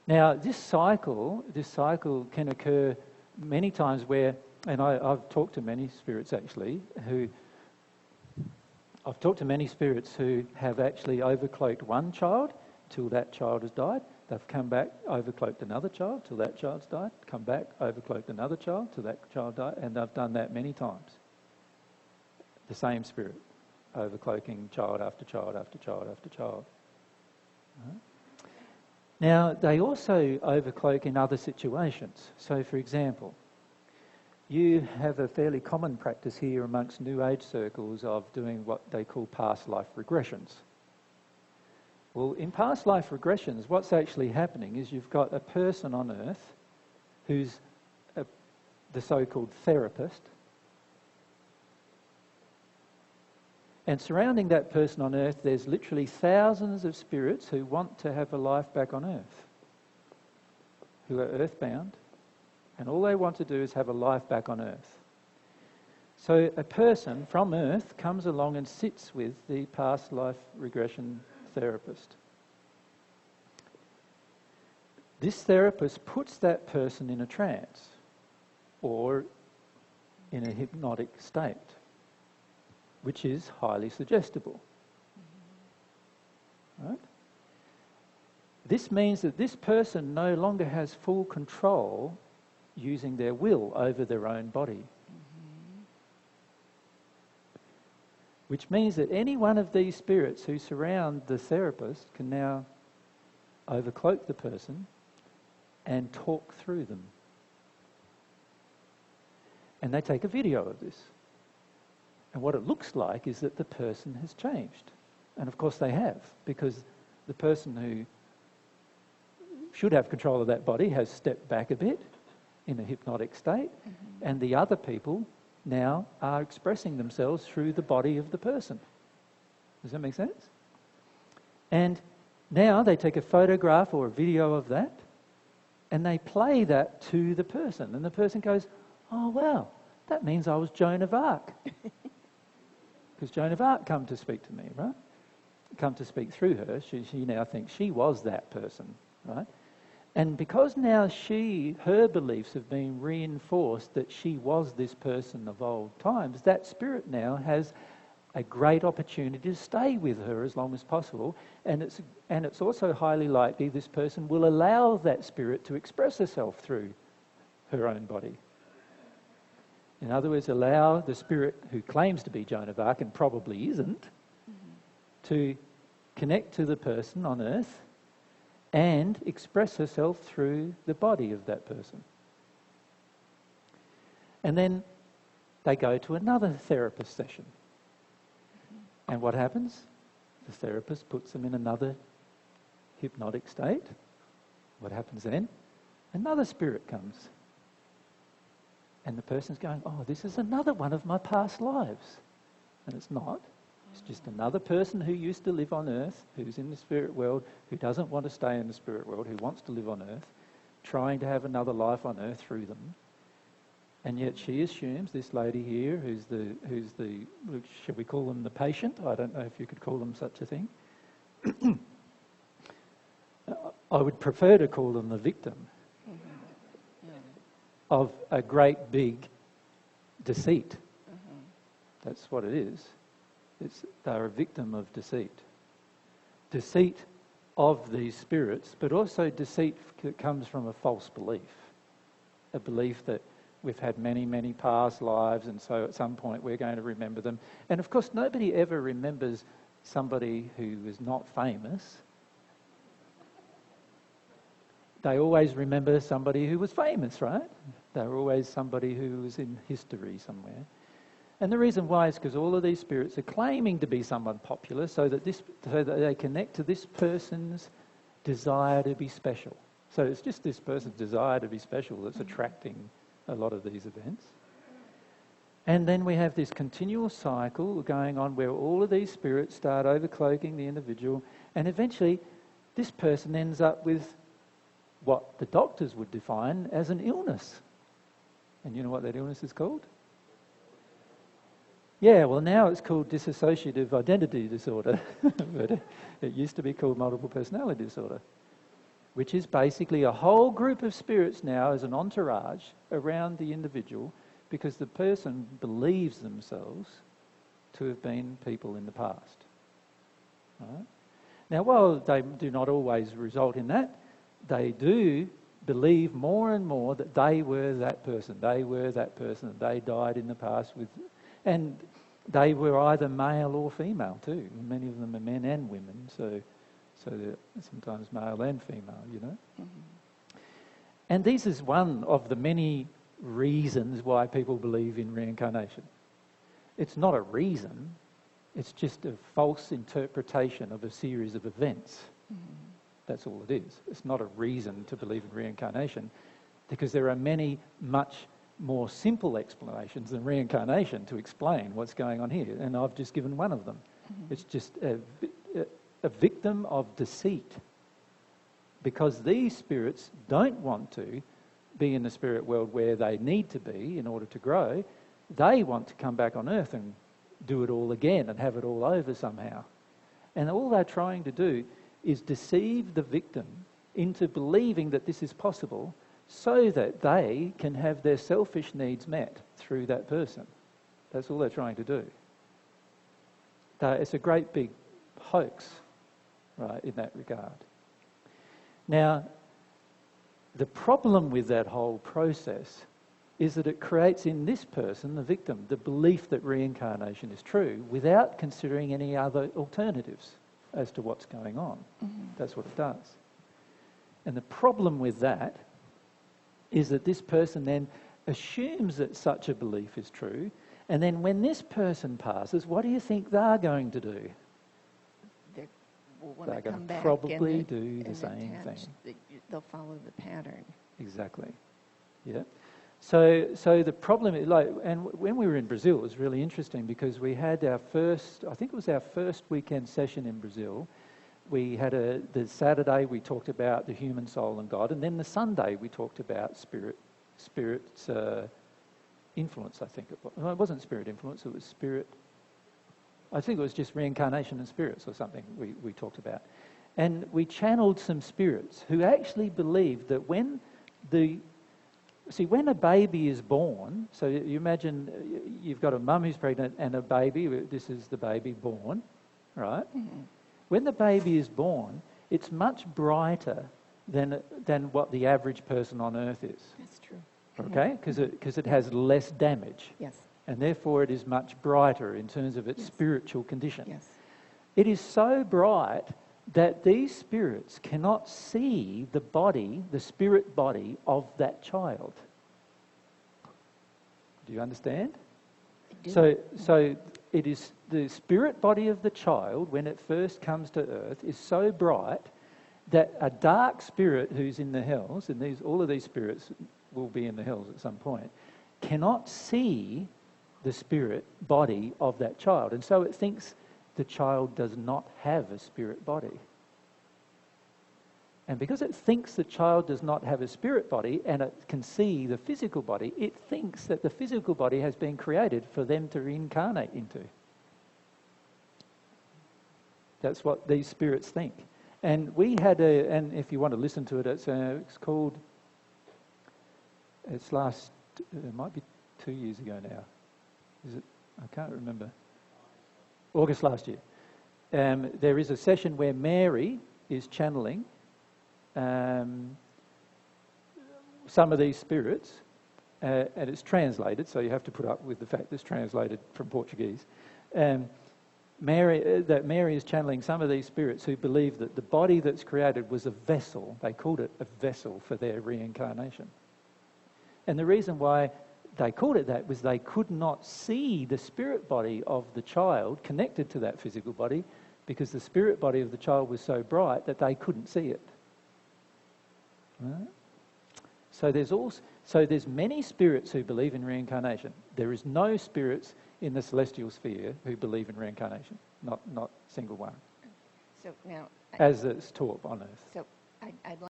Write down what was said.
Now, this cycle can occur many times where, and I've talked to many spirits actually, who have actually overcloaked one child till that child has died. They've come back, overcloaked another child till that child's died, come back, overcloaked another child till that child died, and they've done that many times. The same spirit, overcloaking child after child after child after child. Right? Now, they also overcloak in other situations. So, for example, you have a fairly common practice here amongst New Age circles of doing what they call past life regressions. Well, in past life regressions, what's actually happening is you've got a person on Earth who's the so-called therapist, and surrounding that person on Earth, there's literally thousands of spirits who want to have a life back on Earth, who are earthbound, and all they want to do is have a life back on Earth. So a person from Earth comes along and sits with the past life regression therapist. This therapist puts that person in a trance or in a hypnotic state, which is highly suggestible. Right? This means that this person no longer has full control using their will over their own body. Which means that any one of these spirits who surround the therapist can now overcloak the person and talk through them. And they take a video of this. And what it looks like is that the person has changed. And of course they have, because the person who should have control of that body has stepped back a bit in a hypnotic state, and the other people now are expressing themselves through the body of the person. Does that make sense? And now they take a photograph or a video of that, and they play that to the person. And the person goes, "Oh, wow, that means I was Joan of Arc." Because Joan of Arc come to speak to me, right? Come to speak through her. She now thinks she was that person, right? And because now her beliefs have been reinforced that she was this person of old times, that spirit now has a great opportunity to stay with her as long as possible. And it's also highly likely this person will allow that spirit to express herself through her own body. In other words, allow the spirit who claims to be Joan of Arc and probably isn't to connect to the person on Earth and express herself through the body of that person. And then they go to another therapist session. And what happens? The therapist puts them in another hypnotic state. What happens then? Another spirit comes. And the person's going, "Oh, this is another one of my past lives." And it's not. It's just another person who used to live on Earth, who's in the spirit world, who doesn't want to stay in the spirit world, who wants to live on Earth, trying to have another life on Earth through them. And yet she assumes, this lady here, who's the should we call them the patient? I don't know if you could call them such a thing. I would prefer to call them the victim of a great big deceit. That's what it is. They're a victim of deceit. Deceit of these spirits, but also deceit that comes from a false belief. A belief that we've had many, many past lives, and so at some point we're going to remember them. And of course, nobody ever remembers somebody who is not famous. They always remember somebody who was famous, right? They're always somebody who was in history somewhere. And the reason why is because all of these spirits are claiming to be someone popular so that they connect to this person's desire to be special. So it's just this person's desire to be special that's attracting a lot of these events. And then we have this continual cycle going on where all of these spirits start overcloaking the individual, and eventually this person ends up with what the doctors would define as an illness. And you know what that illness is called? Yeah, well now it's called dissociative identity disorder, but it used to be called multiple personality disorder. which is basically a whole group of spirits now as an entourage around the individual, because the person believes themselves to have been people in the past. Right? Now, while they do not always result in that, they do believe more and more that they were that person. They were that person. They died in the past with, and they were either male or female too. Many of them are men and women, so they're sometimes male and female, you know. Mm-hmm. And this is one of the many reasons why people believe in reincarnation. It's not a reason, it's just a false interpretation of a series of events. Mm-hmm. That's all it is. It's not a reason to believe in reincarnation, because there are many much more simple explanations than reincarnation to explain what's going on here, and I've just given one of them. Mm-hmm. It's just a victim of deceit, because these spirits don't want to be in the spirit world where they need to be in order to grow. They want to come back on earth and do it all again and have it all over somehow. And all they're trying to do is deceive the victim into believing that this is possible, so that they can have their selfish needs met through that person. That's all they're trying to do. It's a great big hoax, right, in that regard. Now, the problem with that whole process is that it creates in this person, the victim, the belief that reincarnation is true without considering any other alternatives as to what's going on. Mm-hmm. That's what it does. And the problem with that is that this person then assumes that such a belief is true, and then when this person passes, what do you think they're going to do? They're going to probably do the same thing. They'll follow the pattern. Exactly. Yeah. So the problem is, and when we were in Brazil, it was really interesting, because we had our first, I think it was our first weekend session in Brazil. We had the Saturday we talked about the human soul and God, and then the Sunday we talked about spirit's influence, I think it was. No, it wasn't spirit influence, it was spirit. I think it was just reincarnation and spirits or something we talked about. And we channeled some spirits who actually believed that when a baby is born, so you imagine you've got a mum who's pregnant and a baby, this is the baby born, right? Mm-hmm. When the baby is born, it's much brighter than what the average person on earth is. That's true. Okay? Because it has less damage. Yes. And therefore it is much brighter in terms of its spiritual condition. Yes. It is so bright that these spirits cannot see the body, the spirit body of that child. Do you understand? I do. So it is the spirit body of the child, when it first comes to earth, is so bright that a dark spirit who's in the hells, and all of these spirits will be in the hells at some point, cannot see the spirit body of that child. And so it thinks the child does not have a spirit body. And because it thinks the child does not have a spirit body and it can see the physical body, it thinks that the physical body has been created for them to reincarnate into. That's what these spirits think. And we had and if you want to listen to it, it's called, it might be 2 years ago now. Is it? I can't remember. August last year. There is a session where Mary is channeling some of these spirits, and it's translated, so you have to put up with the fact it's translated from Portuguese. Mary is channeling some of these spirits who believe that the body that's created was a vessel. They called it a vessel for their reincarnation. And the reason why they called it that was they could not see the spirit body of the child connected to that physical body, because the spirit body of the child was so bright that they couldn't see it. Right? So there's many spirits who believe in reincarnation. There is no spirits in the celestial sphere who believe in reincarnation. Not single one. So now, as it's taught on earth. So I'd like